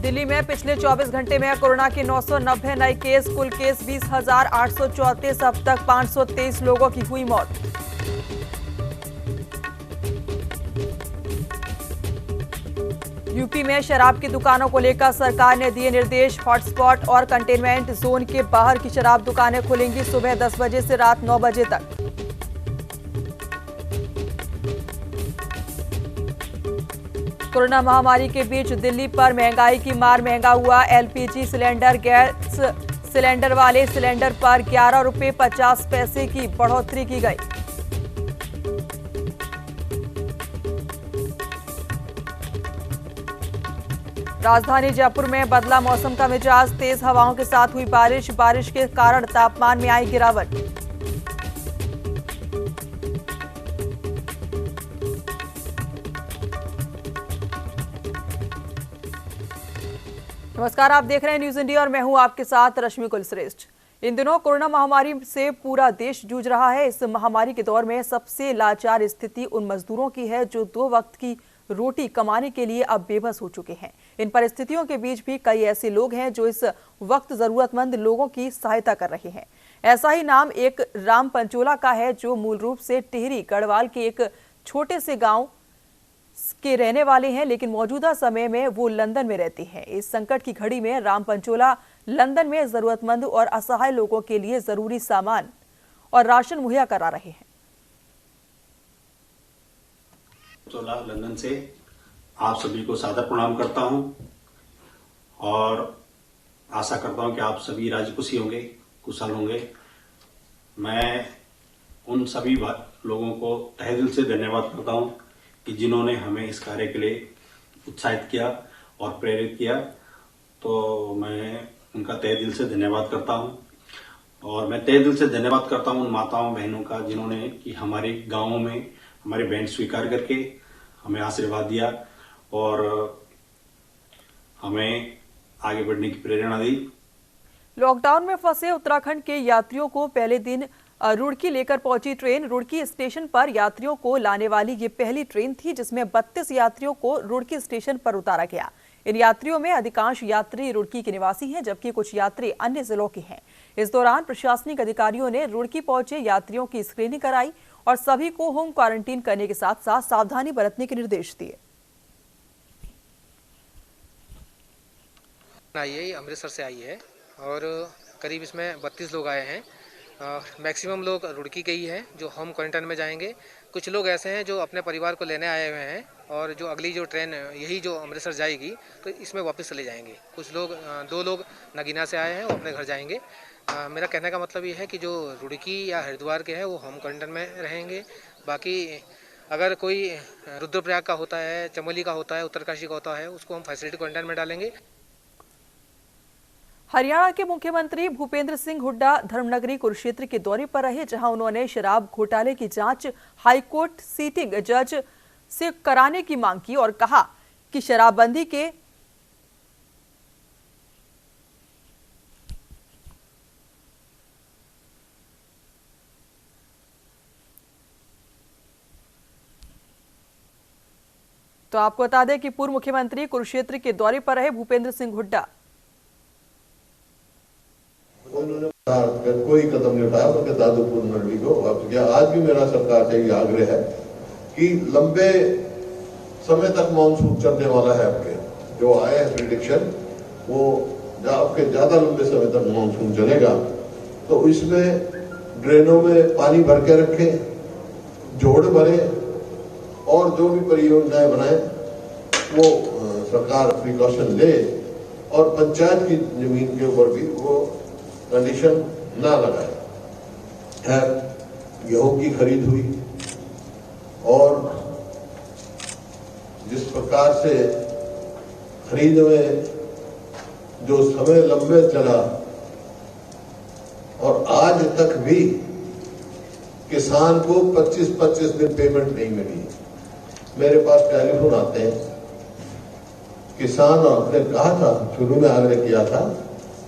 दिल्ली में पिछले 24 घंटे में कोरोना के 990 नए केस, कुल केस 20,834। अब तक 523 लोगों की हुई मौत। यूपी में शराब की दुकानों को लेकर सरकार ने दिए निर्देश। हॉटस्पॉट और कंटेनमेंट जोन के बाहर की शराब दुकानें खुलेंगी सुबह 10 बजे से रात 9 बजे तक। कोरोना महामारी के बीच दिल्ली पर महंगाई की मार, महंगा हुआ एलपीजी सिलेंडर। गैस सिलेंडर वाले सिलेंडर पर 11 रुपये 50 पैसे की बढ़ोतरी की गई। राजधानी जयपुर में बदला मौसम का मिजाज, तेज हवाओं के साथ हुई बारिश। बारिश के कारण तापमान में आई गिरावट। नमस्कार, आप देख रहे हैं न्यूज इंडिया और मैं हूं आपके साथ रश्मि कुलश्रेष्ठ। इन दिनों कोरोना महामारी से पूरा देश जूझ रहा है। इस महामारी के दौर में सबसे लाचार स्थिति उन मजदूरों की है जो 2 वक्त की रोटी कमाने के लिए अब बेबस हो चुके हैं। इन परिस्थितियों के बीच भी कई ऐसे लोग हैं जो इस वक्त जरूरतमंद लोगों की सहायता कर रहे हैं। ऐसा ही नाम एक राम पंचोला का है जो मूल रूप से टिहरी गढ़वाल के एक छोटे से गांव के रहने वाले हैं, लेकिन मौजूदा समय में वो लंदन में रहते हैं। इस संकट की घड़ी में राम पंचोला लंदन में जरूरतमंद और असहाय लोगों के लिए जरूरी सामान और राशन मुहैया करा रहे हैं। पंचोला लंदन से आप सभी को सादर प्रणाम करता हूं और आशा करता हूं कि आप सभी राजी खुशी होंगे, कुशल होंगे। मैं उन सभी लोगों को तहे दिल से धन्यवाद करता हूं कि जिन्होंने हमें इस कार्य के लिए उत्साहित किया और प्रेरित किया, तो मैं उनका तहे दिल से धन्यवाद करता हूं। और मैं तहे दिल से धन्यवाद करता हूं उन माताओं बहनों का जिन्होंने कि हमारे गांवों में हमारे बैंड स्वीकार करके हमें आशीर्वाद दिया और हमें आगे बढ़ने की प्रेरणा दी। लॉकडाउन में फंसे उत्तराखंड के यात्रियों को पहले दिन रुड़की लेकर पहुंची ट्रेन। रुड़की स्टेशन पर यात्रियों को लाने वाली ये पहली ट्रेन थी जिसमें 32 यात्रियों को रुड़की स्टेशन पर उतारा गया। इन यात्रियों में अधिकांश यात्री रुड़की के निवासी हैं, जबकि कुछ यात्री अन्य जिलों के हैं। इस दौरान प्रशासनिक अधिकारियों ने रुड़की पहुंचे यात्रियों की स्क्रीनिंग कराई और सभी को होम क्वारंटीन करने के साथ साथ सावधानी बरतने के निर्देश दिए। ये अमृतसर से आई है और करीब इसमें 32 लोग आए हैं। मैक्सिमम लोग रुड़की के ही हैं जो होम क्वारंटाइन में जाएंगे। कुछ लोग ऐसे हैं जो अपने परिवार को लेने आए हुए हैं और जो अगली जो ट्रेन यही जो अमृतसर जाएगी तो इसमें वापस चले जाएंगे। कुछ लोग 2 लोग नगीना से आए हैं वो अपने घर जाएंगे। मेरा कहने का मतलब ये है कि जो रुड़की या हरिद्वार के हैं वो होम क्वारंटाइन में रहेंगे। बाकी अगर कोई रुद्रप्रयाग का होता है, चमोली का होता है, उत्तरकाशी का होता है, उसको हम फैसिलिटी क्वारंटाइन में डालेंगे। हरियाणा के मुख्यमंत्री भूपेंद्र सिंह हुड्डा धर्मनगरी कुरुक्षेत्र के दौरे पर रहे, जहां उन्होंने शराब घोटाले की जांच हाईकोर्ट सीटिंग जज से कराने की मांग की और कहा कि शराबबंदी के तो आपको बता दें कि पूर्व मुख्यमंत्री कुरुक्षेत्र के दौरे पर रहे भूपेंद्र सिंह हुड्डा उन्होंने कोई कदम नहीं उठाया, उनके दादूपुर मंडली को वापस किया। आज भी मेरा सरकार से ये आग्रह है कि लंबे समय तक मानसून चलने वाला है। आपके जो आए हैं प्रिडिक्शन वो आपके ज्यादा लंबे समय तक मानसून चलेगा, तो इसमें ड्रेनों में पानी भर के रखें, जोड़ भरे और जो भी परियोजनाएं बनाए वो सरकार प्रिकॉशन ले और पंचायत की जमीन के ऊपर भी वो कंडीशन ना लगाए। गेहूं की खरीद हुई और जिस प्रकार से खरीद में जो समय लंबे चला और आज तक भी किसान को 25-25 दिन पेमेंट नहीं मिली। मेरे पास टेलीफोन आते हैं, किसान ने कहा था, शुरू में आग्रह किया था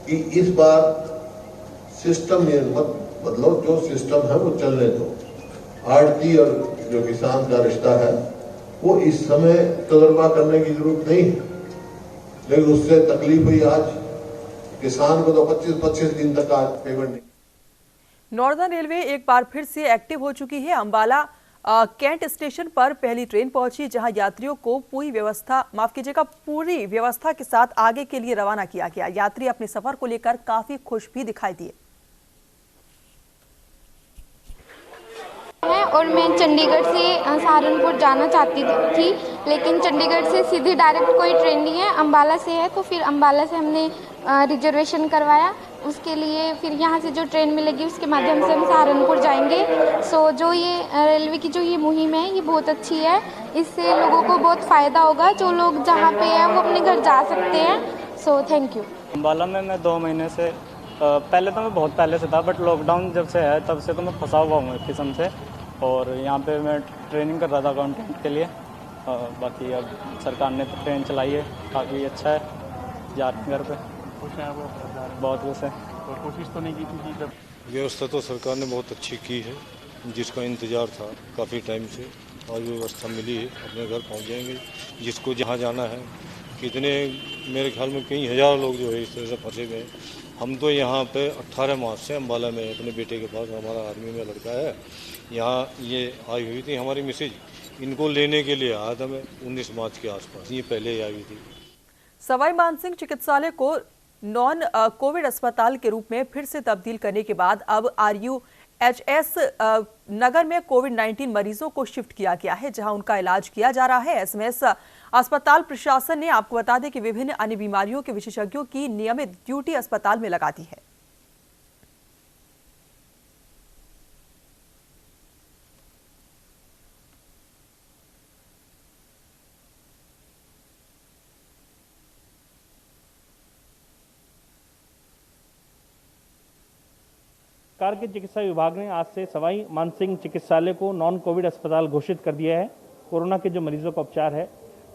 कि इस बार सिस्टम ये मत बदलो, जो सिस्टम है वो चलने दो। आड़ती और जो किसान का रिश्ता है वो इस समय तजर्बा करने की जरूरत नहीं है। लेकिन उससे तकलीफ हुई आज किसान को तो 25-25 दिन तक आज पेमेंट नहीं। नॉर्दर्न रेलवे एक बार फिर से एक्टिव हो चुकी है। अंबाला कैंट स्टेशन पर पहली ट्रेन पहुंची, जहां यात्रियों को पूरी व्यवस्था के साथ आगे के लिए रवाना किया गया। यात्री अपने सफर को लेकर काफी खुश भी दिखाई दिए। और मैं चंडीगढ़ से सहारनपुर जाना चाहती थी, लेकिन चंडीगढ़ से सीधी डायरेक्ट कोई ट्रेन नहीं है, अंबाला से है। तो फिर अंबाला से हमने रिजर्वेशन करवाया, उसके लिए फिर यहाँ से जो ट्रेन मिलेगी उसके माध्यम से हम सहारनपुर जाएंगे। सो जो ये रेलवे की जो ये मुहिम है ये बहुत अच्छी है, इससे लोगों को बहुत फ़ायदा होगा। जो लोग जहाँ पे हैं वो अपने घर जा सकते हैं। So thank you. अंबाला में मैं 2 महीने से पहले तो मैं बहुत पहले से था, बट लॉकडाउन जब से है तब से तो मैं फंसा हुआ हूँ एक किस्म से। और यहाँ पे मैं ट्रेनिंग कर रहा था अकाउंटेंट के लिए। बाकी अब सरकार ने तो ट्रेन चलाई है, काफ़ी अच्छा है। जा रहे हैं घर पे, खुश हैं वो? बहुत खुश है। और कोशिश तो नहीं की थी कि जब व्यवस्था तो सरकार ने बहुत अच्छी की है, जिसका इंतज़ार था काफ़ी टाइम से। आज व्यवस्था मिली है, अपने घर पहुंच जाएंगे जिसको जहां जाना है। कितने, मेरे ख्याल में कई हज़ार लोग जो है इस तरह से फंसे हुए हैं। हम तो यहाँ पे 18 मार्च से अम्बाला में अपने बेटे के पास, हमारा आर्मी में लड़का है, यहाँ ये आई हुई थी हमारी मिसेज, इनको लेने के लिए आया था मैं 19 मार्च के आसपास, ये पहले ही आई हुई थी। सवाई मानसिंह चिकित्सालय को नॉन कोविड अस्पताल के रूप में फिर से तब्दील करने के बाद अब RUHS नगर में कोविड-19 मरीजों को शिफ्ट किया गया है, जहां उनका इलाज किया जा रहा है। SMS अस्पताल प्रशासन ने, आपको बता दें कि विभिन्न अन्य बीमारियों के विशेषज्ञों की नियमित ड्यूटी अस्पताल में लगा दी है। सरकार के चिकित्सा विभाग ने आज से सवाई मानसिंह चिकित्सालय को नॉन कोविड अस्पताल घोषित कर दिया है। कोरोना के जो मरीजों का उपचार है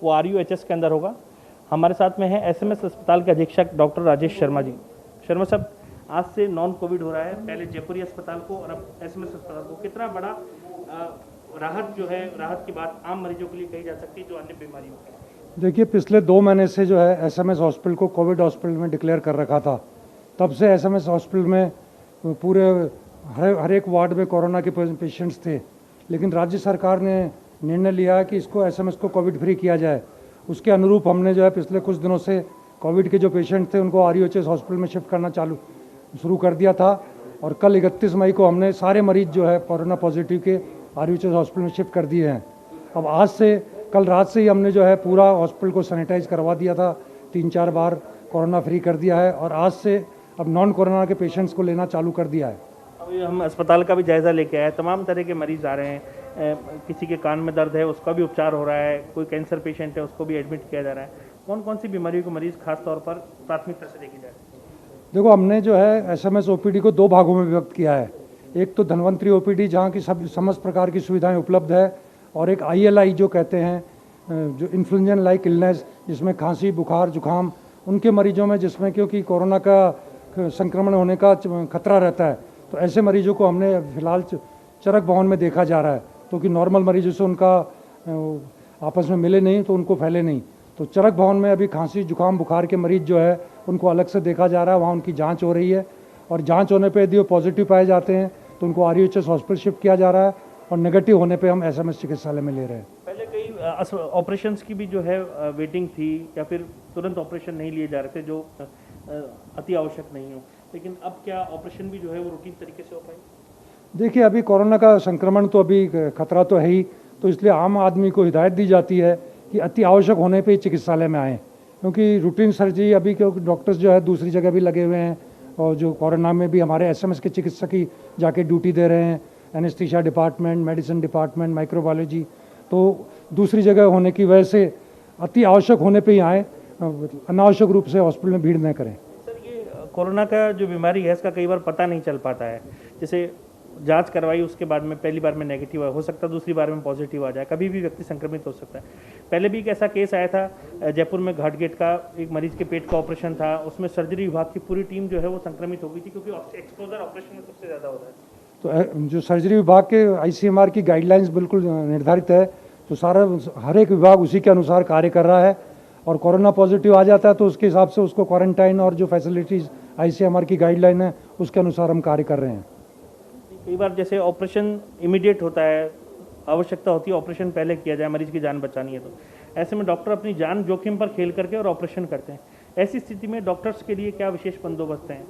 वो RUHS के अंदर होगा। हमारे साथ में है SMS अस्पताल के अधीक्षक डॉक्टर राजेश शर्मा जी। शर्मा साहब, आज से नॉन कोविड हो रहा है, पहले जयपुरी अस्पताल को और अब SMS अस्पताल को। कितना बड़ा राहत जो है, राहत की बात आम मरीजों के लिए कही जा सकती है जो अन्य बीमारियों की? देखिए, पिछले 2 महीने से जो है SMS हॉस्पिटल को कोविड हॉस्पिटल में डिक्लेयर कर रखा था। तब से SMS हॉस्पिटल में पूरे हर एक वार्ड में कोरोना के पेशेंट्स थे, लेकिन राज्य सरकार ने निर्णय लिया कि इसको SMS को कोविड फ्री किया जाए। उसके अनुरूप हमने जो है पिछले कुछ दिनों से कोविड के जो पेशेंट थे उनको RUHS हॉस्पिटल में शिफ्ट करना शुरू कर दिया था। और कल 31 मई को हमने सारे मरीज जो है कोरोना पॉजिटिव के RUHS हॉस्पिटल में शिफ्ट कर दिए हैं। अब आज से, कल रात से ही हमने जो है पूरा हॉस्पिटल को सैनिटाइज करवा दिया था, 3-4 बार कोरोना फ्री कर दिया है, और आज से अब नॉन कोरोना के पेशेंट्स को लेना चालू कर दिया है। अभी हम अस्पताल का भी जायज़ा लेके आए, तमाम तरह के मरीज आ रहे हैं। किसी के कान में दर्द है उसका भी उपचार हो रहा है, कोई कैंसर पेशेंट है उसको भी एडमिट किया जा रहा है। कौन कौन सी बीमारियों के मरीज खास तौर पर प्राथमिकता से देखी जाए? देखो, हमने जो है SMS OPD को 2 भागों में विभक्त किया है। एक तो धन्वंतरी OPD जहाँ की समस्त प्रकार की सुविधाएं उपलब्ध है, और एक ILI जो कहते हैं, जो इन्फ्लुएंजा लाइक इलनेस, जिसमें खांसी, बुखार, जुकाम, उनके मरीजों में जिसमें क्योंकि कोरोना का संक्रमण होने का खतरा रहता है, तो ऐसे मरीजों को हमने फिलहाल चरक भवन में देखा जा रहा है, क्योंकि नॉर्मल मरीजों से उनका आपस में मिले नहीं तो उनको फैले नहीं। तो चरक भवन में अभी खांसी, जुकाम, बुखार के मरीज जो है उनको अलग से देखा जा रहा है, वहाँ उनकी जांच हो रही है, और जांच होने पे यदि वो पॉजिटिव पाए जाते हैं तो उनको RUHS हॉस्पिटल शिफ्ट किया जा रहा है, और नेगेटिव होने पे हम SMS चिकित्सालय में ले रहे हैं। पहले कई ऑपरेशंस की भी जो है वेटिंग थी, या फिर तुरंत ऑपरेशन नहीं लिए जा रहे थे जो अति आवश्यक नहीं हो, लेकिन अब क्या ऑपरेशन भी जो है वो रूटीन तरीके से हो पाए? देखिए, अभी कोरोना का संक्रमण तो अभी खतरा तो है ही, तो इसलिए आम आदमी को हिदायत दी जाती है कि अति आवश्यक होने पे ही चिकित्सालय में आएँ, क्योंकि रूटीन सर्जरी अभी क्योंकि डॉक्टर्स जो है दूसरी जगह भी लगे हुए हैं, और जो कोरोना में भी हमारे SMS के चिकित्सक ही जाके ड्यूटी दे रहे हैं, anaesthesia department, medicine department, microbiology, तो दूसरी जगह होने की वजह से अति आवश्यक होने पे ही आए, अनावश्यक रूप से हॉस्पिटल में भीड़ न करें। सर, ये कोरोना का जो बीमारी है इसका कई बार पता नहीं चल पाता है। जैसे जांच करवाई, उसके बाद में पहली बार में नेगेटिव हो सकता है, दूसरी बार में पॉजिटिव आ जाए, कभी भी व्यक्ति संक्रमित हो सकता है। पहले भी एक ऐसा केस आया था जयपुर में, घाटगेट का एक मरीज के पेट का ऑपरेशन था, उसमें सर्जरी विभाग की पूरी टीम जो है वो संक्रमित हो गई थी, क्योंकि एक्सपोजर ऑपरेशन में सबसे ज़्यादा होता है। तो जो सर्जरी विभाग के ICMR की गाइडलाइंस बिल्कुल निर्धारित है, तो सारा हर एक विभाग उसी के अनुसार कार्य कर रहा है, और कोरोना पॉजिटिव आ जाता है तो उसके हिसाब से उसको क्वारंटाइन और जो फैसिलिटीज़ ICMR की गाइडलाइन है उसके अनुसार हम कार्य कर रहे हैं। कई बार जैसे ऑपरेशन इमीडिएट होता है, आवश्यकता होती है ऑपरेशन पहले किया जाए, मरीज की जान बचानी है, तो ऐसे में डॉक्टर अपनी जान जोखिम पर खेल करके और ऑपरेशन करते हैं। ऐसी स्थिति में डॉक्टर्स के लिए क्या विशेष बंदोबस्त हैं?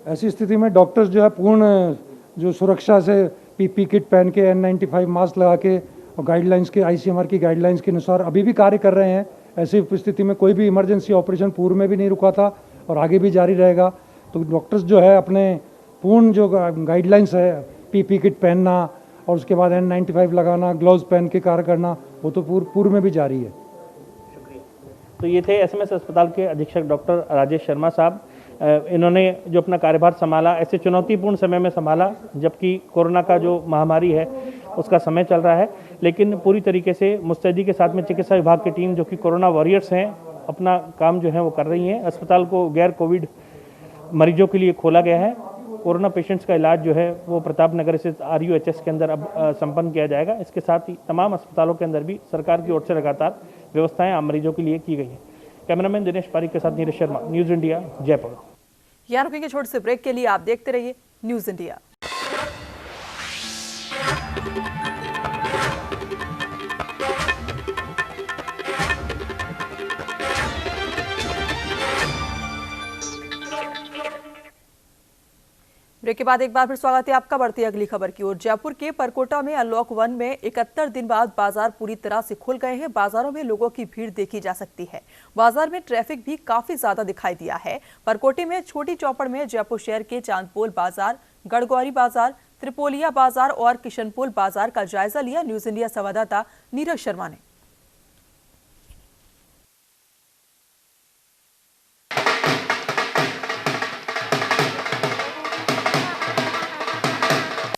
ऐसी स्थिति में डॉक्टर्स जो है पूर्ण जो सुरक्षा से PP किट पहन के N95 मास्क लगा के और गाइडलाइंस के ICMR की गाइडलाइंस के अनुसार अभी भी कार्य कर रहे हैं। ऐसी स्थिति में कोई भी इमरजेंसी ऑपरेशन पूर्व में भी नहीं रुका था और आगे भी जारी रहेगा। तो डॉक्टर्स जो है अपने पूर्ण जो गाइडलाइंस है PP किट पहनना और उसके बाद N95 लगाना, ग्लव्स पहन के कार्य करना, वो तो पूर्व में भी जारी है। तो ये थे SMS अस्पताल के अधीक्षक डॉक्टर राजेश शर्मा साहब। इन्होंने जो अपना कार्यभार संभाला ऐसे चुनौतीपूर्ण समय में संभाला जबकि कोरोना का जो महामारी है उसका समय चल रहा है, लेकिन पूरी तरीके से मुस्तैदी के साथ में चिकित्सा विभाग की टीम जो कि कोरोना वॉरियर्स हैं अपना काम जो है वो कर रही है। अस्पताल को गैर कोविड मरीजों के लिए खोला गया है। कोरोना पेशेंट्स का इलाज जो है वो प्रताप नगर स्थित RUHS के अंदर अब संपन्न किया जाएगा। इसके साथ ही तमाम अस्पतालों के अंदर भी सरकार की ओर से लगातार व्यवस्थाएं आम मरीजों के लिए की गई हैं। कैमरामैन दिनेश पारिक के साथ नीरज शर्मा, न्यूज़ इंडिया, जयपुर। यहाँ रुकेंगे छोटे से ब्रेक के लिए, आप देखते रहिए न्यूज़ इंडिया। ब्रेक के बाद एक बार फिर स्वागत है आपका। बढ़ती है अगली खबर की ओर। जयपुर के परकोटा में अनलॉक 1 में 71 दिन बाद बाजार पूरी तरह से खुल गए हैं। बाजारों में लोगों की भीड़ देखी जा सकती है। बाजार में ट्रैफिक भी काफी ज्यादा दिखाई दिया है। परकोटे में छोटी चौपड़ में जयपुर शहर के चांदपोल बाजार, गढ़गौरी बाजार, त्रिपोलिया बाजार और किशनपोल बाजार का जायजा लिया न्यूज इंडिया संवाददाता नीरज शर्मा ने।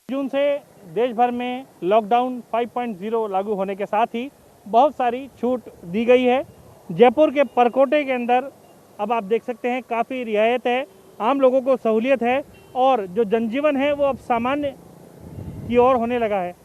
जून से देश भर में लॉकडाउन 5.0 लागू होने के साथ ही बहुत सारी छूट दी गई है। जयपुर के परकोटे के अंदर अब आप देख सकते हैं काफ़ी रियायत है, आम लोगों को सहूलियत है और जो जनजीवन है वो अब सामान्य की ओर होने लगा है।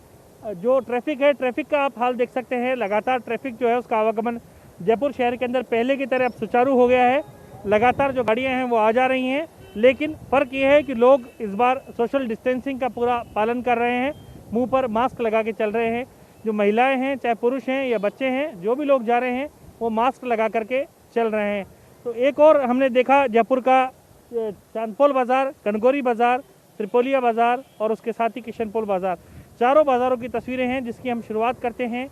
जो ट्रैफिक है, ट्रैफिक का आप हाल देख सकते हैं। लगातार ट्रैफिक जो है उसका आवागमन जयपुर शहर के अंदर पहले की तरह अब सुचारू हो गया है। लगातार जो गाड़ियाँ हैं वो आ जा रही हैं, लेकिन फ़र्क ये है कि लोग इस बार सोशल डिस्टेंसिंग का पूरा पालन कर रहे हैं, मुंह पर मास्क लगा के चल रहे हैं। जो महिलाएं हैं, चाहे पुरुष हैं या बच्चे हैं, जो भी लोग जा रहे हैं वो मास्क लगा करके चल रहे हैं। तो एक और हमने देखा जयपुर का चांदपोल बाज़ार, कनगौरी बाज़ार, त्रिपोलिया बाज़ार और उसके साथ ही किशनपोल बाज़ार, चारों बाज़ारों की तस्वीरें हैं जिसकी हम शुरुआत करते हैं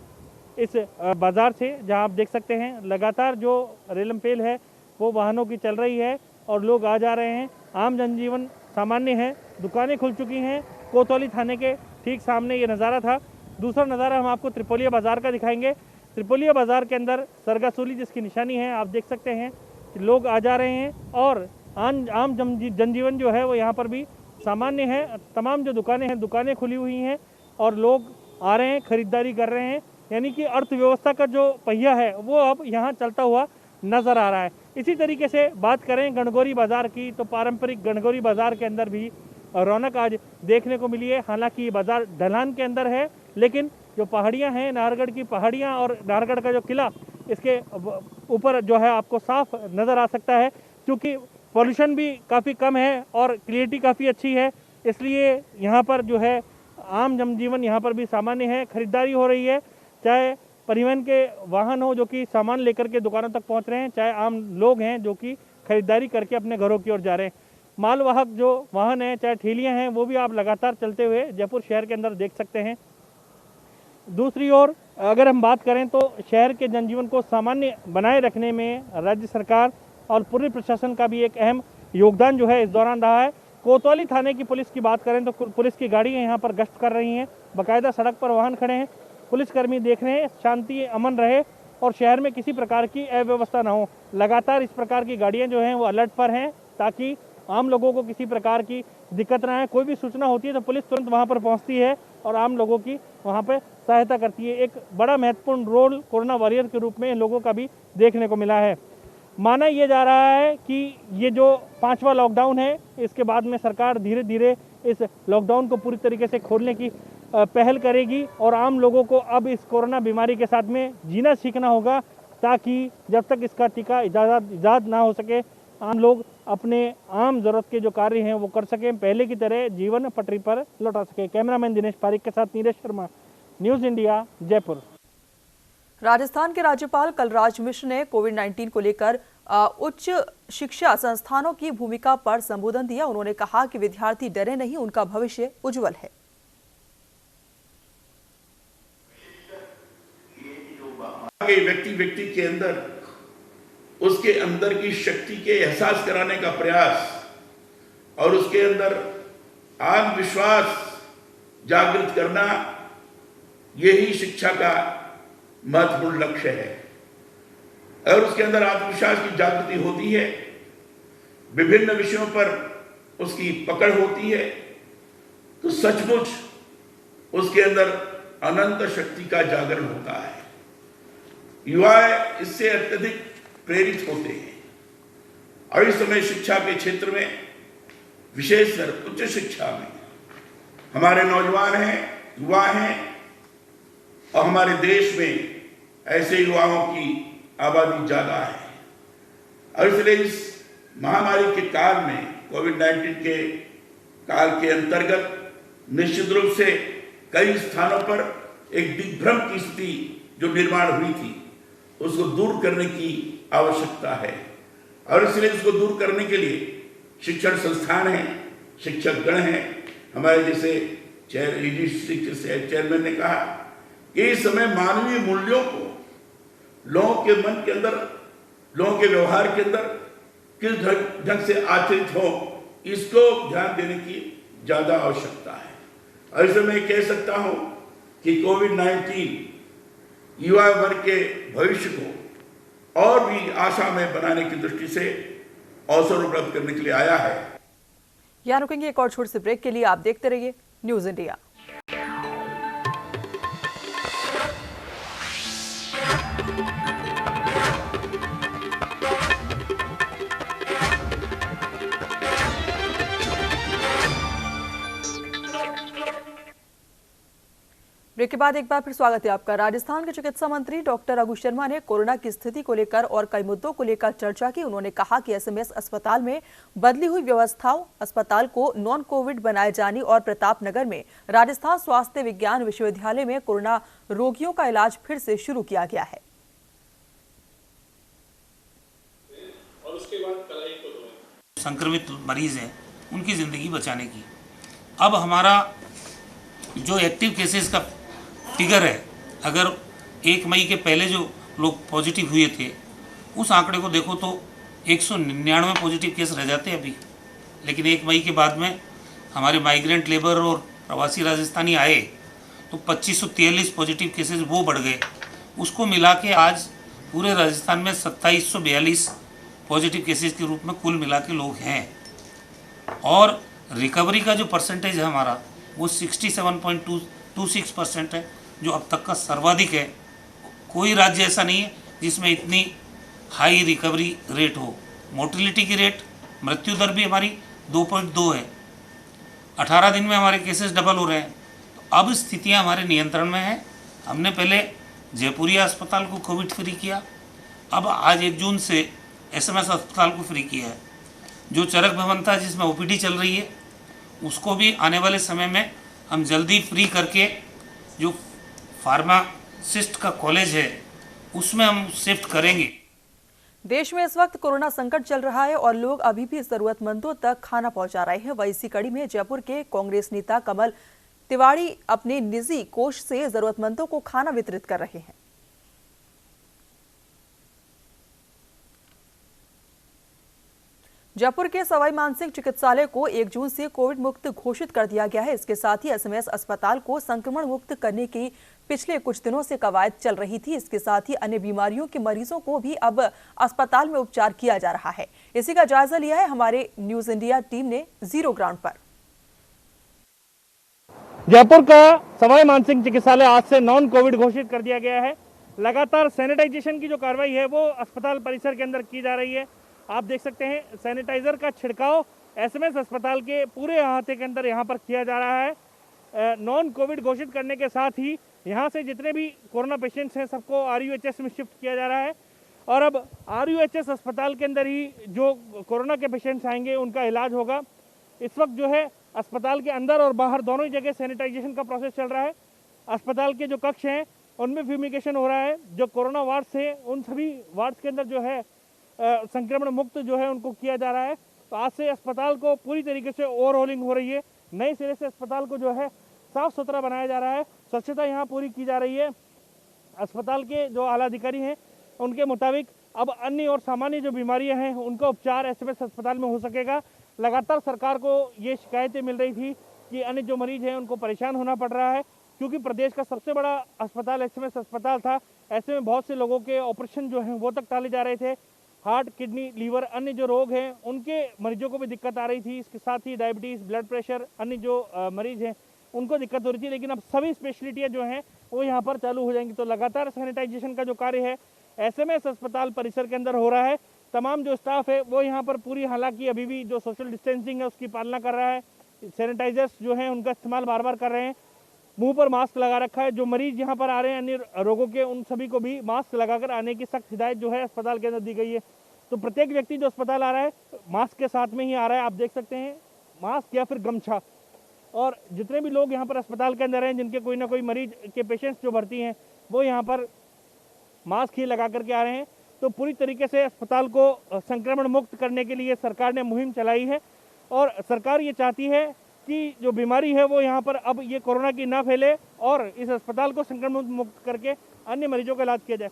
इस बाज़ार से, जहां आप देख सकते हैं लगातार जो रेलमपेल है वो वाहनों की चल रही है और लोग आ जा रहे हैं। आम जनजीवन सामान्य है, दुकानें खुल चुकी हैं। कोतवाली थाने के ठीक सामने ये नज़ारा था। दूसरा नज़ारा हम आपको त्रिपोलिया बाज़ार का दिखाएंगे। त्रिपोलिया बाज़ार के अंदर सरगासूली जिसकी निशानी है, आप देख सकते हैं कि लोग आ जा रहे हैं और आम जनजीवन जो है वो यहाँ पर भी सामान्य है। तमाम जो दुकानें हैं, दुकानें खुली हुई हैं और लोग आ रहे हैं, ख़रीदारी कर रहे हैं। यानी कि अर्थव्यवस्था का जो पहिया है वो अब यहाँ चलता हुआ नज़र आ रहा है। इसी तरीके से बात करें गणगौरी बाज़ार की, तो पारंपरिक गणगौरी बाज़ार के अंदर भी रौनक आज देखने को मिली है। हालांकि ये बाज़ार ढलान के अंदर है, लेकिन जो पहाड़ियां हैं, नाहरगढ़ की पहाड़ियां और नाहरगढ़ का जो किला, इसके ऊपर जो है आपको साफ नज़र आ सकता है। क्योंकि पॉल्यूशन भी काफ़ी कम है और क्लियरिटी काफ़ी अच्छी है, इसलिए यहाँ पर जो है आम जनजीवन यहाँ पर भी सामान्य है। खरीदारी हो रही है, चाहे परिवहन के वाहन हो जो कि सामान लेकर के दुकानों तक पहुंच रहे हैं, चाहे आम लोग हैं जो कि खरीदारी करके अपने घरों की ओर जा रहे हैं। मालवाहक जो वाहन हैं, चाहे ठेलियां हैं, वो भी आप लगातार चलते हुए जयपुर शहर के अंदर देख सकते हैं। दूसरी ओर अगर हम बात करें तो शहर के जनजीवन को सामान्य बनाए रखने में राज्य सरकार और पूरे प्रशासन का भी एक अहम योगदान जो है इस दौरान रहा है। कोतवाली थाने की पुलिस की बात करें तो पुलिस की गाड़ियाँ यहाँ पर गश्त कर रही हैं, बाकायदा सड़क पर वाहन खड़े हैं, पुलिसकर्मी देख रहे हैं शांति अमन रहे और शहर में किसी प्रकार की अव्यवस्था ना हो। लगातार इस प्रकार की गाड़ियां जो हैं वो अलर्ट पर हैं ताकि आम लोगों को किसी प्रकार की दिक्कत ना आए। कोई भी सूचना होती है तो पुलिस तुरंत वहां पर पहुंचती है और आम लोगों की वहां पर सहायता करती है। एक बड़ा महत्वपूर्ण रोल कोरोना वॉरियर के रूप में इन लोगों का भी देखने को मिला है। माना यह जा रहा है कि ये जो 5वां लॉकडाउन है, इसके बाद में सरकार धीरे धीरे इस लॉकडाउन को पूरी तरीके से खोलने की पहल करेगी और आम लोगों को अब इस कोरोना बीमारी के साथ में जीना सीखना होगा। ताकि जब तक इसका टीका इजाद ना हो सके आम लोग अपने आम जरूरत के जो कार्य हैं वो कर सकें, पहले की तरह जीवन पटरी पर लौटा सके। कैमरामैन दिनेश पारिक के साथ नीरज शर्मा, न्यूज़ इंडिया, जयपुर। राजस्थान के राज्यपाल कलराज मिश्र ने कोविड-19 को लेकर उच्च शिक्षा संस्थानों की भूमिका पर संबोधन दिया। उन्होंने कहा कि विद्यार्थी डरे नहीं, उनका भविष्य उज्जवल है। व्यक्ति के अंदर उसके अंदर की शक्ति के एहसास कराने का प्रयास और उसके अंदर आत्मविश्वास जागृत करना, यही शिक्षा का महत्वपूर्ण लक्ष्य है। और उसके अंदर आत्मविश्वास की जागृति होती है, विभिन्न विषयों पर उसकी पकड़ होती है, तो सचमुच उसके अंदर अनंत शक्ति का जागरण होता है। युवा इससे अत्यधिक प्रेरित होते हैं और इस समय शिक्षा के क्षेत्र में, विशेषकर उच्च शिक्षा में हमारे नौजवान हैं, युवा हैं और हमारे देश में ऐसे युवाओं की आबादी ज्यादा है। और इसलिए इस महामारी के काल में, कोविड-19 के काल के अंतर्गत निश्चित रूप से कई स्थानों पर एक दिग्भ्रम की स्थिति जो निर्माण हुई थी, उसको दूर करने की आवश्यकता है। और इसलिए इसको दूर करने के लिए शिक्षण संस्थान हैं, शिक्षक गण हैं, हमारे जैसे चेयरमैन ने कहा कि इस समय मानवीय मूल्यों को लोगों के मन के अंदर, लोगों के व्यवहार के अंदर किस ढंग से आचरित हो, इसको ध्यान देने की ज्यादा आवश्यकता है। और इसमें मैं कह सकता हूं कि कोविड-19 युवा वर्ग के भविष्य को और भी आशामय बनाने की दृष्टि से अवसर उपलब्ध करने के लिए आया है। यहाँ रुकेंगे एक और छोटे से ब्रेक के लिए। आप देखते रहिए न्यूज़ इंडिया। ब्रेक के बाद एक बार फिर स्वागत है आपका। राजस्थान के चिकित्सा मंत्री डॉक्टर रघु शर्मा ने कोरोना की स्थिति को लेकर और कई मुद्दों को लेकर चर्चा की। उन्होंने कहा कि एसएमएस अस्पताल में बदली हुई व्यवस्थाओं, अस्पताल को नॉन कोविड बनाए जाने और प्रतापनगर में राजस्थान स्वास्थ्य विज्ञान विश्वविद्यालय में कोरोना रोगियों का इलाज फिर से शुरू किया गया है। और उसके बाद संक्रमित मरीज हैं उनकी जिंदगी बचाने की। अब हमारा जो एक्टिव केसेस का फिगर है, अगर 1 मई के पहले जो लोग पॉजिटिव हुए थे उस आंकड़े को देखो तो 199 पॉजिटिव केस रह जाते हैं अभी। लेकिन 1 मई के बाद में हमारे माइग्रेंट लेबर और प्रवासी राजस्थानी आए तो 2543 पॉजिटिव केसेस वो बढ़ गए। उसको मिला के आज पूरे राजस्थान में 2742 पॉजिटिव केसेस के रूप में कुल मिला के लोग हैं। और रिकवरी का जो परसेंटेज है हमारा वो 67.26% है, जो अब तक का सर्वाधिक है। कोई राज्य ऐसा नहीं है जिसमें इतनी हाई रिकवरी रेट हो। मोर्टिलिटी की रेट, मृत्यु दर भी हमारी 2.2 है। 18 दिन में हमारे केसेस डबल हो रहे हैं। तो अब स्थितियां हमारे नियंत्रण में हैं। हमने पहले जयपुरिया अस्पताल को कोविड फ्री किया, अब आज 1 जून से एसएमएस अस्पताल को फ्री किया है। जो चरक भवन था जिसमें ओपीडी चल रही है उसको भी आने वाले समय में हम जल्दी फ्री करके जो फार्मासिस्ट का कॉलेज है उसमें हम शिफ्ट करेंगे। देश में इस वक्त कोरोना संकट चल रहा है और लोग अभी भी जरूरतमंदों तक खाना पहुंचा रहे हैं। वहीं इसी कड़ी में जयपुर के कांग्रेस नेता कमल तिवाड़ी अपने निजी कोष से जरूरतमंदों को खाना वितरित कर रहे हैं। जयपुर के सवाई मानसिंह चिकित्सालय को 1 जून से कोविड मुक्त घोषित कर दिया गया है। इसके साथ ही एसएमएस अस्पताल को संक्रमण मुक्त करने की पिछले कुछ दिनों से कवायद चल रही थी। इसके साथ ही अन्य बीमारियों के मरीजों को भी अब अस्पताल में उपचार किया जा रहा है। इसी का जायजा लिया है हमारे न्यूज इंडिया टीम ने जीरो ग्राउंड पर। जयपुर का सवाई मानसिंह चिकित्सालय आज से नॉन कोविड घोषित कर दिया गया है। लगातार सैनिटाइजेशन की जो कार्रवाई है वो अस्पताल परिसर के अंदर की जा रही है। आप देख सकते हैं सैनिटाइजर का छिड़काव एसएमएस अस्पताल के पूरे अहाते के अंदर यहाँ पर किया जा रहा है। नॉन कोविड घोषित करने के साथ ही यहाँ से जितने भी कोरोना पेशेंट्स हैं सबको आरयूएचएस में शिफ्ट किया जा रहा है। और अब RUHS अस्पताल के अंदर ही जो कोरोना के पेशेंट्स आएंगे उनका इलाज होगा। इस वक्त जो है अस्पताल के अंदर और बाहर दोनों ही जगह सैनिटाइजेशन का प्रोसेस चल रहा है। अस्पताल के जो कक्ष हैं उनमें फ्यूमिगेशन हो रहा है। जो कोरोना वार्ड्स है उन सभी वार्ड्स के अंदर जो है संक्रमण मुक्त जो है उनको किया जा रहा है। तो आज से अस्पताल को पूरी तरीके से ओवरहोलिंग हो रही है। नए सिरे से अस्पताल को जो है साफ सुथरा बनाया जा रहा है। स्वच्छता यहाँ पूरी की जा रही है। अस्पताल के जो आला अधिकारी हैं उनके मुताबिक अब अन्य और सामान्य जो बीमारियां हैं उनका उपचार SMS अस्पताल में हो सकेगा। लगातार सरकार को ये शिकायतें मिल रही थी कि अन्य जो मरीज हैं उनको परेशान होना पड़ रहा है, क्योंकि प्रदेश का सबसे बड़ा अस्पताल SMS अस्पताल था। ऐसे में बहुत से लोगों के ऑपरेशन जो हैं वो तक टाले जा रहे थे। हार्ट, किडनी, लीवर, अन्य जो रोग हैं उनके मरीजों को भी दिक्कत आ रही थी। इसके साथ ही डायबिटीज़, ब्लड प्रेशर, अन्य जो मरीज हैं उनको दिक्कत हो रही थी। लेकिन अब सभी स्पेशलिटियाँ जो हैं वो यहाँ पर चालू हो जाएंगी। तो लगातार सैनिटाइजेशन का जो कार्य है SMS अस्पताल परिसर के अंदर हो रहा है। तमाम जो स्टाफ है वो यहाँ पर पूरी, हालांकि अभी भी जो सोशल डिस्टेंसिंग है उसकी पालना कर रहा है। सैनिटाइजर्स जो हैं उनका इस्तेमाल बार बार कर रहे हैं। मुंह पर मास्क लगा रखा है। जो मरीज यहाँ पर आ रहे हैं अन्य रोगों के, उन सभी को भी मास्क लगाकर आने की सख्त हिदायत जो है अस्पताल के अंदर दी गई है। तो प्रत्येक व्यक्ति जो अस्पताल आ रहा है मास्क के साथ में ही आ रहा है। आप देख सकते हैं, मास्क या फिर गमछा। और जितने भी लोग यहाँ पर अस्पताल के अंदर हैं जिनके कोई ना कोई मरीज के पेशेंट्स जो भर्ती हैं वो यहाँ पर मास्क ही लगा करके आ रहे हैं। तो पूरी तरीके से अस्पताल को संक्रमण मुक्त करने के लिए सरकार ने मुहिम चलाई है। और सरकार ये चाहती है कि जो बीमारी है वो यहाँ पर अब ये कोरोना की ना फैले और इस अस्पताल को संक्रमण मुक्त करके अन्य मरीजों का इलाज किया जाए।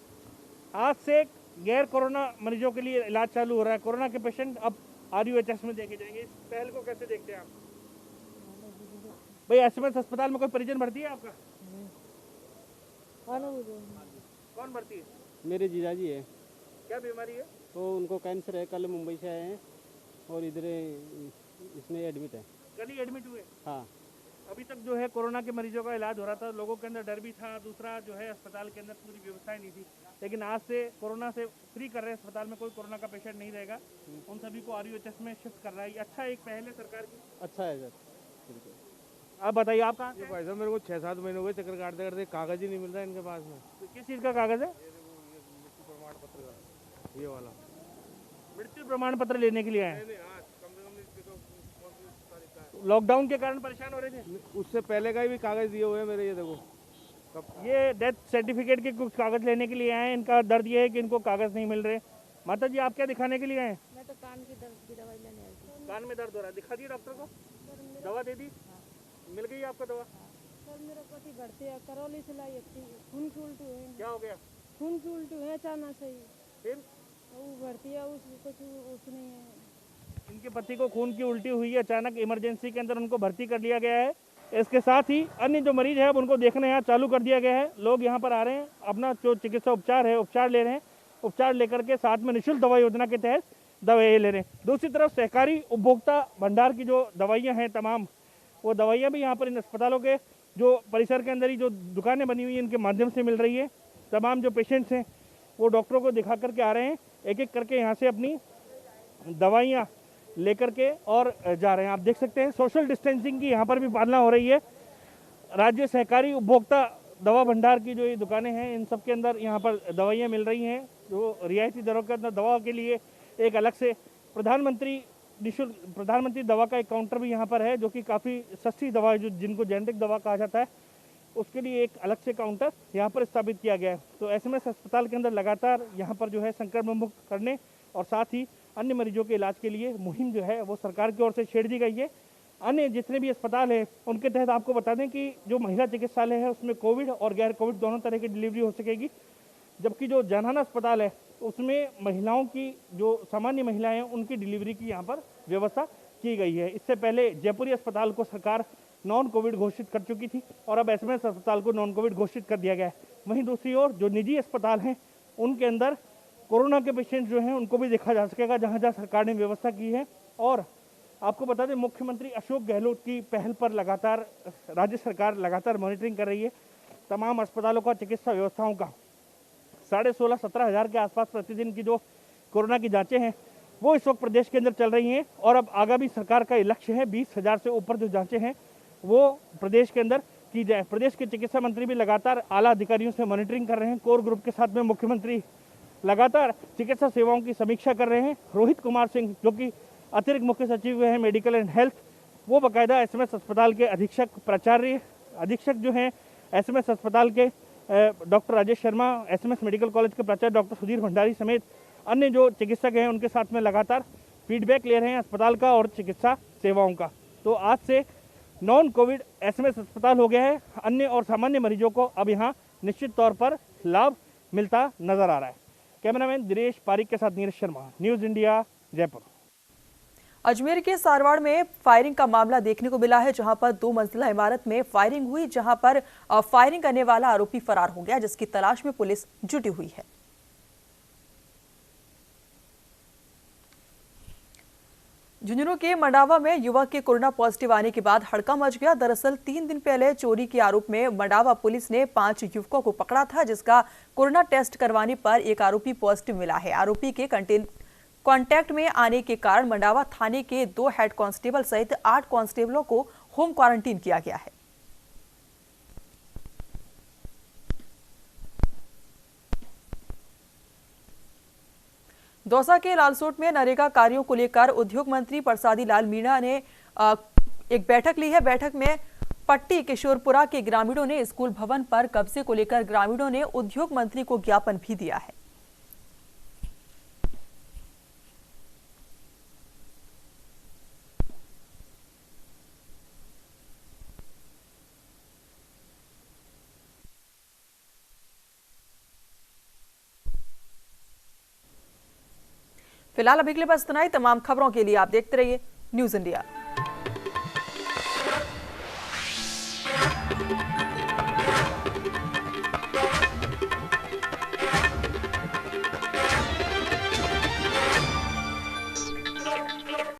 आज से गैर कोरोना मरीजों के लिए इलाज चालू हो रहा है। कोरोना के पेशेंट अब RUHS में देखे जाएंगे। इस पहल को कैसे देखते हैं आप? भाई SMS अस्पताल में कोई परिजन भर्ती है आपका? कौन भर्ती है? मेरे जीजाजी है। क्या बीमारी है? तो उनको कैंसर है। कल मुंबई से आए हैं और इधर इसमें एडमिट है। कल ही एडमिट हुए? हाँ। अभी तक जो है कोरोना के मरीजों का इलाज हो रहा था, लोगों के अंदर डर भी था। दूसरा जो है अस्पताल के अंदर पूरी व्यवस्थाएं नहीं थी। लेकिन आज से कोरोना से फ्री कर रहे हैं। अस्पताल में कोई कोरोना का पेशेंट नहीं रहेगा। उन सभी को RUHS में शिफ्ट कर रहा है। अच्छा, एक पहल है सरकार की। अच्छा है सर। आप बताइए, आप कहाँ? भाई साहब मेरे को 6-7 महीने हो गए चक्कर काटते करते, कागज ही नहीं मिल रहा है इनके पास में। तो किस चीज़ का कागज है? मृत्यु प्रमाण पत्र का, ये वाला। मृत्यु प्रमाण पत्र लेने के लिए आए? लॉकडाउन के कारण परेशान हो रहे थे? उससे पहले का भी कागज दिए हुए हैं मेरे। ये देखो, ये डेथ सर्टिफिकेट के कुछ कागज लेने के लिए आए हैं। इनका दर्द ये है कि इनको कागज नहीं मिल रहे। माता जी, आप क्या दिखाने के लिए आए? मैं तो कान की दर्द की दवाई लेने आई थी। कान में दर्द हो रहा है, दिखा दिए डॉक्टर को? दवा दे दी? मिल गई आपको दवा? सर मेरा पति भर्ती है, करौली से लाई थी। खून की उल्टी हुई। क्या हो गया? खून की उल्टी हुई अचानक से ही। फिर वो भर्ती है, उसको कुछ नहीं है। इनके पति को खून की उल्टी हुई है। अचानक इमरजेंसी के अंदर उनको भर्ती कर लिया गया है। इसके साथ ही अन्य जो मरीज है उनको देखना यहाँ चालू कर दिया गया है। लोग यहाँ पर आ रहे हैं, अपना जो चिकित्सा उपचार है उपचार ले रहे हैं। उपचार लेकर के साथ में निःशुल्क दवा योजना के तहत दवाइयाँ ले रहे हैं। दूसरी तरफ सहकारी उपभोक्ता भंडार की जो दवाइयाँ हैं तमाम, वो दवाइयाँ भी यहाँ पर इन अस्पतालों के जो परिसर के अंदर ही जो दुकानें बनी हुई हैं इनके माध्यम से मिल रही है। तमाम जो पेशेंट्स हैं वो डॉक्टरों को दिखा करके आ रहे हैं। एक एक करके यहाँ से अपनी दवाइयाँ लेकर के और जा रहे हैं। आप देख सकते हैं सोशल डिस्टेंसिंग की यहाँ पर भी पालना हो रही है। राज्य सहकारी उपभोक्ता दवा भंडार की जो ये दुकानें हैं इन सब के अंदर यहाँ पर दवाइयाँ मिल रही हैं। जो रियायती दरों के अंदर दवा के लिए एक अलग से प्रधानमंत्री दवा का एक काउंटर भी यहाँ पर है, जो कि काफ़ी सस्ती दवा है, जो जिनको जेनेरिक दवा कहा जाता है, उसके लिए एक अलग से काउंटर यहाँ पर स्थापित किया गया है। तो SMS अस्पताल के अंदर लगातार यहाँ पर जो है संक्रमण मुक्त करने और साथ ही अन्य मरीजों के इलाज के लिए मुहिम जो है वो सरकार की ओर से छेड़ दी गई है। अन्य जितने भी अस्पताल हैं उनके तहत आपको बता दें कि जो महिला चिकित्सालय है उसमें कोविड और गैर कोविड दोनों तरह की डिलीवरी हो सकेगी, जबकि जो जनहाना अस्पताल है उसमें महिलाओं की जो सामान्य महिलाएं हैं उनकी डिलीवरी की यहाँ पर व्यवस्था की गई है। इससे पहले जयपुरी अस्पताल को सरकार नॉन कोविड घोषित कर चुकी थी और अब SMS अस्पताल को नॉन कोविड घोषित कर दिया गया है। वहीं दूसरी ओर जो निजी अस्पताल हैं उनके अंदर कोरोना के पेशेंट जो हैं उनको भी देखा जा सकेगा, जहाँ जहाँ सरकार ने व्यवस्था की है। और आपको बता दें मुख्यमंत्री अशोक गहलोत की पहल पर लगातार राज्य सरकार लगातार मॉनिटरिंग कर रही है। तमाम अस्पतालों का चिकित्सा व्यवस्थाओं का 16,500-17 हज़ार के आसपास प्रतिदिन की जो कोरोना की जांचें हैं वो इस वक्त प्रदेश के अंदर चल रही हैं। और अब आगामी सरकार का लक्ष्य है 20,000 से ऊपर जो जांचें हैं वो प्रदेश के अंदर की जाए। प्रदेश के चिकित्सा मंत्री भी लगातार आला अधिकारियों से मॉनिटरिंग कर रहे हैं। कोर ग्रुप के साथ में मुख्यमंत्री लगातार चिकित्सा सेवाओं की समीक्षा कर रहे हैं। रोहित कुमार सिंह जो कि अतिरिक्त मुख्य सचिव हैं मेडिकल एंड हेल्थ, वो बाकायदा एसएमएस अस्पताल के अधीक्षक जो हैं एसएमएस अस्पताल के doctor Rajesh Sharma, SMS medical college के प्राचार्य डॉक्टर सुधीर भंडारी समेत अन्य जो चिकित्सक हैं उनके साथ में लगातार फीडबैक ले रहे हैं अस्पताल का और चिकित्सा सेवाओं का। तो आज से नॉन कोविड एसएमएस अस्पताल हो गया है। अन्य और सामान्य मरीजों को अब यहाँ निश्चित तौर पर लाभ मिलता नजर आ रहा है। कैमरामैन दिनेश पारिक के साथ नीरज शर्मा, न्यूज इंडिया, जयपुर। अजमेर के सारवाड़ में फायरिंग का मामला देखने को मिला है, जहां पर 2 मंजिला इमारत में फायरिंग हुई, जहां पर फायरिंग करने वाला आरोपी फरार हो गया, जिसकी तलाश में पुलिस जुटी हुई है। झुंझुनू के मंडावा में युवक के कोरोना पॉजिटिव आने के बाद हड़कंप मच गया। दरअसल 3 दिन पहले चोरी के आरोप में मंडावा पुलिस ने 5 युवकों को पकड़ा था, जिसका कोरोना टेस्ट करवाने पर एक आरोपी पॉजिटिव मिला है। आरोपी के कांटेक्ट में आने के कारण मंडावा थाने के 2 हेड कांस्टेबल सहित 8 कांस्टेबलों को होम क्वारंटीन किया गया है। दौसा के लालसोट में नरेगा कार्यों को लेकर उद्योग मंत्री प्रसादी लाल मीणा ने एक बैठक ली है। बैठक में पट्टी किशोरपुरा के ग्रामीणों ने स्कूल भवन पर कब्जे को लेकर ग्रामीणों ने उद्योग मंत्री को ज्ञापन भी दिया है। फिलहाल अभी के लिए बस इतना ही। तमाम खबरों के लिए आप देखते रहिए न्यूज़ इंडिया।